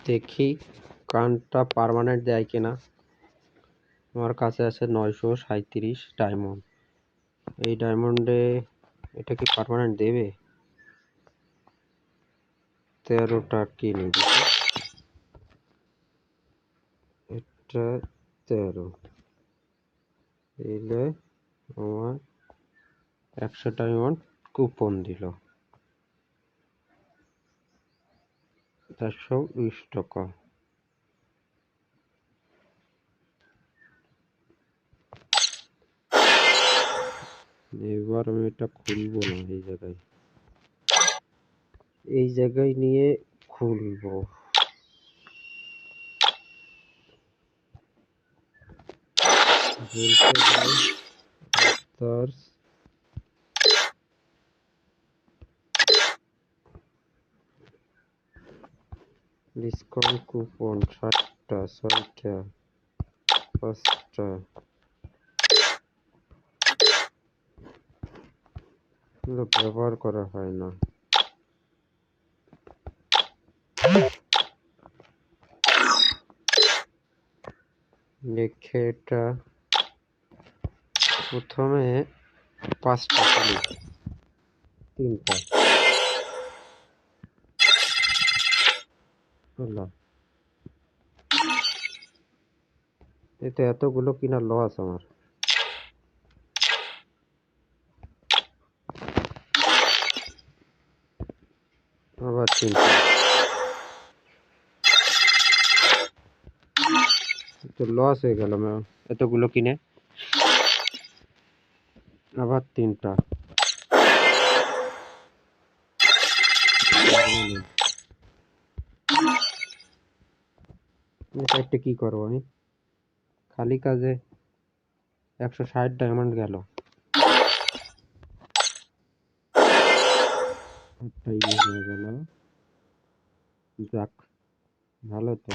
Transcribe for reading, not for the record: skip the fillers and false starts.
দেখি কানটা পার্মানেন্ট দেয় কিনা। আমার কাছে আছে 937 ডায়মন্ড। এই ডায়মন্ডে এটা কি পার্মানেন্ট দেবে? 13টা কিনে দিচ্ছি। এটা 13 দিলে আমার 100 ডায়মন্ড কুপন দিল, 420 টাকা। এবার আমি এটা খুলবো না, এই জায়গায় নিয়ে খুলবো। ডিসকাউন্ট কুপন 7টা 6টা 5টা ব্যবহার করা হয় না। দেখে এটা প্রথমে 5টা খুলি, 3টা হলো। এতে এতগুলো কিনা লস আমার। আবার 3টা, তো লস হয়ে গেল এতগুলো কিনে। আবার 3টা। এটা কি করবো আমি? খালি কাজে 160 ডায়মন্ড গেল। হয়ে গেল, যাক ভালো তো।